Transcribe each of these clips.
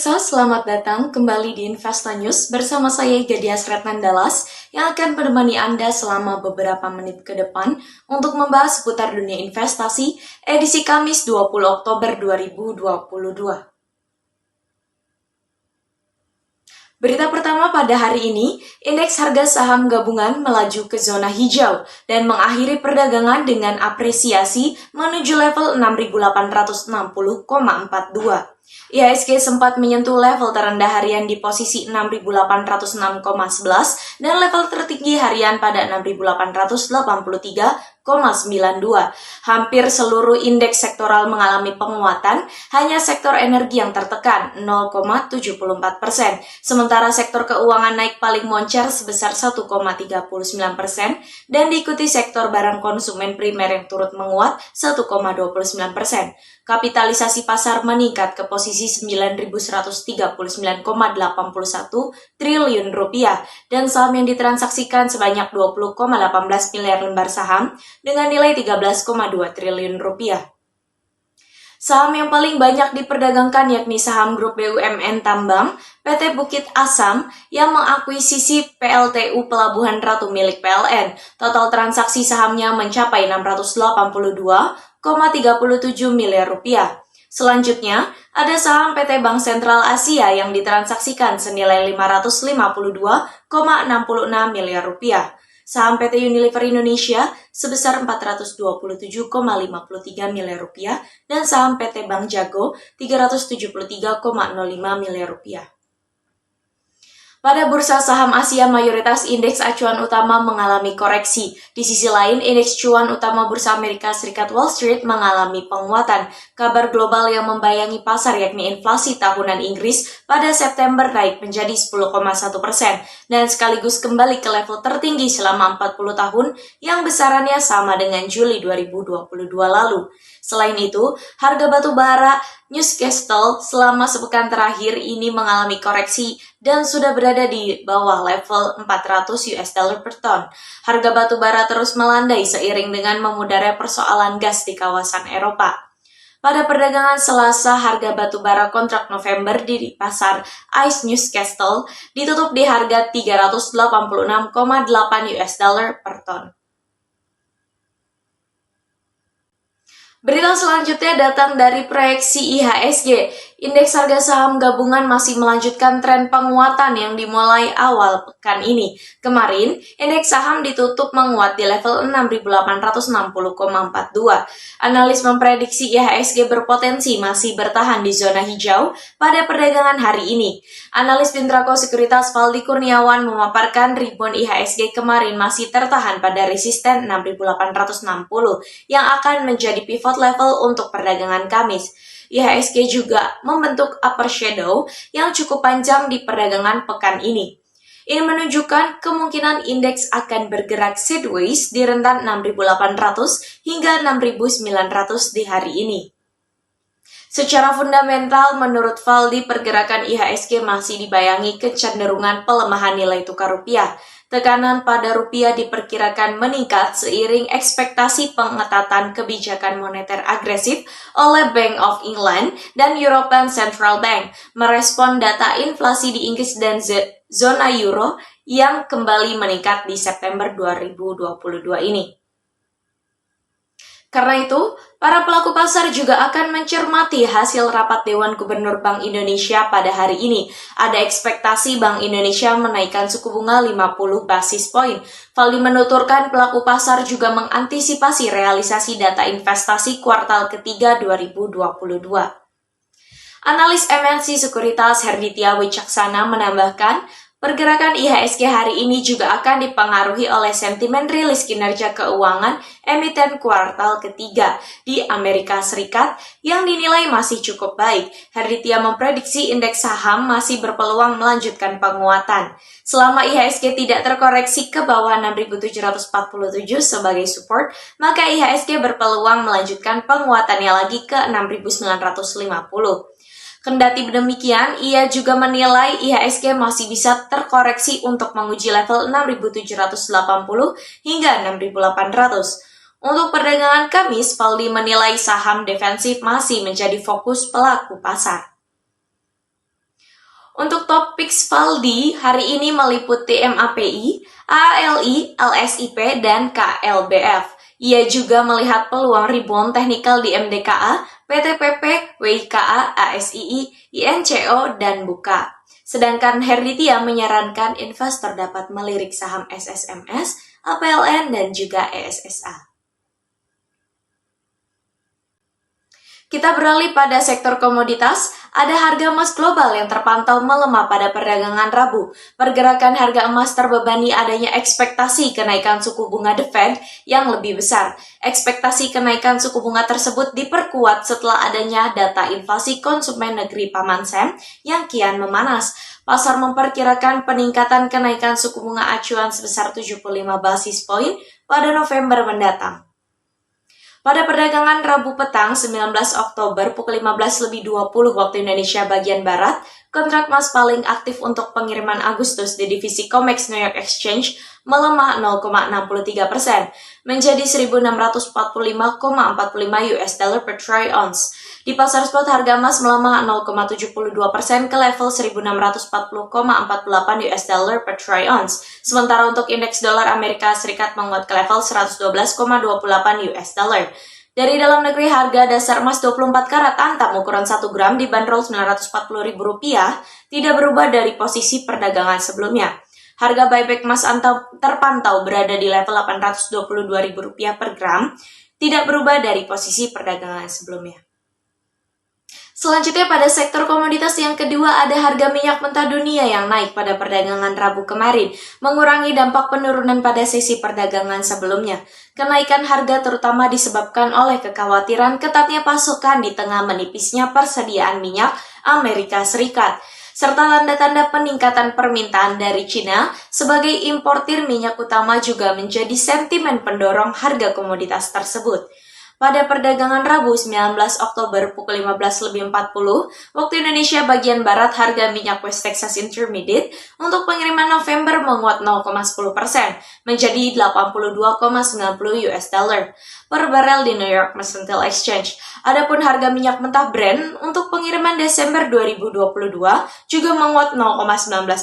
Pemirsa, selamat datang kembali di Investa News bersama saya Gadias Retnandalas yang akan menemani Anda selama beberapa menit ke depan untuk membahas seputar dunia investasi edisi Kamis 20 Oktober 2022. Berita pertama pada hari ini, indeks harga saham gabungan melaju ke zona hijau dan mengakhiri perdagangan dengan apresiasi menuju level 6.860,42. IHSG sempat menyentuh level terendah harian di posisi 6.806,11 dan level tertinggi harian pada 6.883,92. Hampir seluruh indeks sektoral mengalami penguatan, hanya sektor energi yang tertekan 0,74%. Sementara sektor keuangan naik paling moncer sebesar 1,39% dan diikuti sektor barang konsumen primer yang turut menguat 1,29%. Kapitalisasi pasar meningkat ke posisi 9.139,81 triliun rupiah dan saham yang ditransaksikan sebanyak 20,18 miliar lembar saham dengan nilai 13,2 triliun rupiah. Saham yang paling banyak diperdagangkan yakni saham grup BUMN Tambang, PT Bukit Asam yang mengakuisisi PLTU Pelabuhan Ratu milik PLN. Total transaksi sahamnya mencapai 682,37 miliar rupiah. Selanjutnya, ada saham PT Bank Sentral Asia yang ditransaksikan senilai 552,66 miliar rupiah. Saham PT Unilever Indonesia sebesar 427,53 miliar rupiah dan saham PT Bank Jago 373,05 miliar rupiah. Pada bursa saham Asia, mayoritas indeks acuan utama mengalami koreksi. Di sisi lain, indeks cuan utama bursa Amerika Serikat Wall Street mengalami penguatan. Kabar global yang membayangi pasar yakni inflasi tahunan Inggris pada September naik menjadi 10,1% dan sekaligus kembali ke level tertinggi selama 40 tahun yang besarannya sama dengan Juli 2022 lalu. Selain itu, harga batu bara Newcastle selama sepekan terakhir ini mengalami koreksi dan sudah berada di bawah level 400 US dollar per ton. Harga batu bara terus melandai seiring dengan memudarnya persoalan gas di kawasan Eropa. Pada perdagangan Selasa, harga batu bara kontrak November di pasar ICE Newcastle ditutup di harga 386,8 US dollar per ton. Berita selanjutnya datang dari proyeksi IHSG. Indeks harga saham gabungan masih melanjutkan tren penguatan yang dimulai awal pekan ini. Kemarin, indeks saham ditutup menguat di level 6.860,42. Analis memprediksi IHSG berpotensi masih bertahan di zona hijau pada perdagangan hari ini. Analis Pintrako Sekuritas Valdi Kurniawan memaparkan rebound IHSG kemarin masih tertahan pada resisten 6.860 yang akan menjadi pivot level untuk perdagangan Kamis. IHSG juga membentuk upper shadow yang cukup panjang di perdagangan pekan ini. Ini menunjukkan kemungkinan indeks akan bergerak sideways di rentan 6.800 hingga 6.900 di hari ini. Secara fundamental, menurut Valdi, pergerakan IHSG masih dibayangi kecenderungan pelemahan nilai tukar rupiah. Tekanan pada rupiah diperkirakan meningkat seiring ekspektasi pengetatan kebijakan moneter agresif oleh Bank of England dan European Central Bank merespon data inflasi di Inggris dan zona euro yang kembali meningkat di September 2022 ini. Karena itu, para pelaku pasar juga akan mencermati hasil rapat Dewan Gubernur Bank Indonesia pada hari ini. Ada ekspektasi Bank Indonesia menaikkan suku bunga 50 basis poin. Valdi menuturkan pelaku pasar juga mengantisipasi realisasi data investasi kuartal ketiga 2022. Analis MNC Sekuritas Herditya Wicaksana menambahkan, pergerakan IHSG hari ini juga akan dipengaruhi oleh sentimen rilis kinerja keuangan emiten kuartal ketiga di Amerika Serikat yang dinilai masih cukup baik. Herditya memprediksi indeks saham masih berpeluang melanjutkan penguatan. Selama IHSG tidak terkoreksi ke bawah 6.747 sebagai support, maka IHSG berpeluang melanjutkan penguatannya lagi ke 6.950. Kendati demikian, ia juga menilai IHSG masih bisa terkoreksi untuk menguji level 6.780 hingga 6.800. Untuk perdagangan Kamis, Valdi menilai saham defensif masih menjadi fokus pelaku pasar. Untuk topik Valdi hari ini meliputi MAPI, AALI, LSIP, dan KLBF. Ia juga melihat peluang rebound teknikal di MDKA, PTPP, WIKA, ASII, INCO, dan BUKA. Sedangkan Herditia menyarankan investor dapat melirik saham SSMS, APLN, dan juga ESSA. Kita beralih pada sektor komoditas, ada harga emas global yang terpantau melemah pada perdagangan Rabu. Pergerakan harga emas terbebani adanya ekspektasi kenaikan suku bunga The Fed yang lebih besar. Ekspektasi kenaikan suku bunga tersebut diperkuat setelah adanya data inflasi konsumen negeri Paman Sam yang kian memanas. Pasar memperkirakan peningkatan kenaikan suku bunga acuan sebesar 75 basis poin pada November mendatang. Pada perdagangan Rabu petang 19 Oktober pukul 15.20 waktu Indonesia bagian Barat, kontrak emas paling aktif untuk pengiriman Agustus di divisi COMEX New York Exchange melemah 0,63% menjadi 1.645,45 US dollar per troy ounce. Di pasar spot harga emas melemah 0,72% ke level 1.640,48 US dollar per troy ounce. Sementara untuk indeks dolar Amerika Serikat menguat ke level 112,28 US dollar. Dari dalam negeri, harga dasar emas 24 karat antam ukuran 1 gram dibanderol Rp940.000 tidak berubah dari posisi perdagangan sebelumnya. Harga buyback emas antam terpantau berada di level Rp822.000 per gram, tidak berubah dari posisi perdagangan sebelumnya. Selanjutnya pada sektor komoditas yang kedua ada harga minyak mentah dunia yang naik pada perdagangan Rabu kemarin, mengurangi dampak penurunan pada sesi perdagangan sebelumnya. Kenaikan harga terutama disebabkan oleh kekhawatiran ketatnya pasokan di tengah menipisnya persediaan minyak Amerika Serikat, serta tanda-tanda peningkatan permintaan dari China sebagai importir minyak utama juga menjadi sentimen pendorong harga komoditas tersebut. Pada perdagangan Rabu 19 Oktober pukul 15.40 waktu Indonesia bagian Barat, harga minyak West Texas Intermediate untuk pengiriman November menguat 0,10% menjadi 82,90 US dollar per barel di New York Mercantile Exchange. Adapun harga minyak mentah Brent untuk pengiriman Desember 2022 juga menguat 0,19%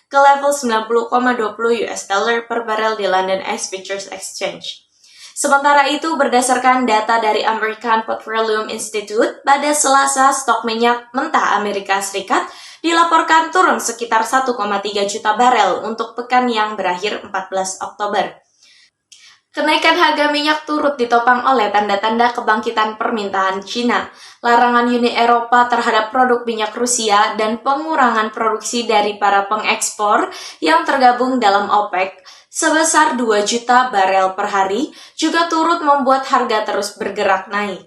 ke level 90,20 US dollar per barel di London Ice Futures Exchange. Sementara itu, berdasarkan data dari American Petroleum Institute, pada Selasa stok minyak mentah Amerika Serikat dilaporkan turun sekitar 1,3 juta barel untuk pekan yang berakhir 14 Oktober. Kenaikan harga minyak turut ditopang oleh tanda-tanda kebangkitan permintaan China, larangan Uni Eropa terhadap produk minyak Rusia, dan pengurangan produksi dari para pengekspor yang tergabung dalam OPEC sebesar 2 juta barel per hari juga turut membuat harga terus bergerak naik.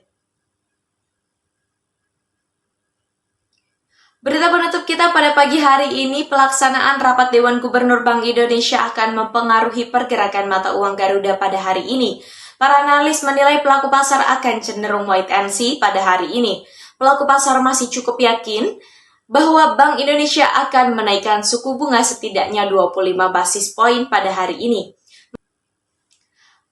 Berita penutup kita pada pagi hari ini, pelaksanaan rapat Dewan Gubernur Bank Indonesia akan mempengaruhi pergerakan mata uang Garuda pada hari ini. Para analis menilai pelaku pasar akan cenderung wait and see pada hari ini. Pelaku pasar masih cukup yakin bahwa Bank Indonesia akan menaikkan suku bunga setidaknya 25 basis poin pada hari ini.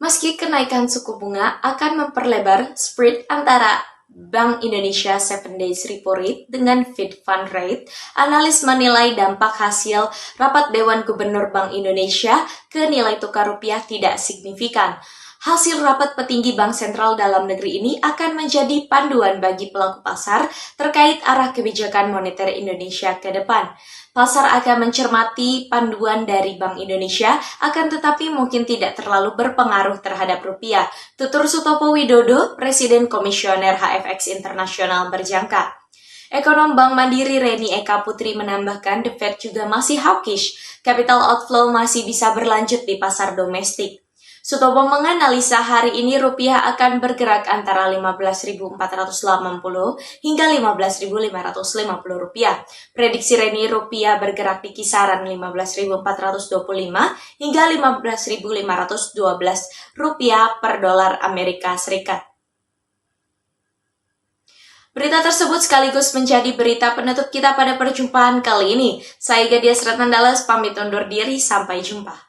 Meski kenaikan suku bunga akan memperlebar spread antara Bank Indonesia 7 Days Repo Rate dengan Fed Fund Rate, analis menilai dampak hasil rapat Dewan Gubernur Bank Indonesia ke nilai tukar rupiah tidak signifikan. Hasil rapat petinggi Bank Sentral dalam negeri ini akan menjadi panduan bagi pelaku pasar terkait arah kebijakan moneter Indonesia ke depan. Pasar akan mencermati panduan dari Bank Indonesia, akan tetapi mungkin tidak terlalu berpengaruh terhadap rupiah, tutur Sutopo Widodo, Presiden Komisioner HFX Internasional berjangka. Ekonom Bank Mandiri Reni Eka Putri menambahkan The Fed juga masih hawkish, capital outflow masih bisa berlanjut di pasar domestik. Sutopo menganalisa hari ini rupiah akan bergerak antara 15.480 hingga 15.550 rupiah. Prediksi Reni rupiah bergerak di kisaran 15.425 hingga 15.512 rupiah per dolar Amerika Serikat. Berita tersebut sekaligus menjadi berita penutup kita pada perjumpaan kali ini. Saya Gadia Sratnandala pamit undur diri, sampai jumpa.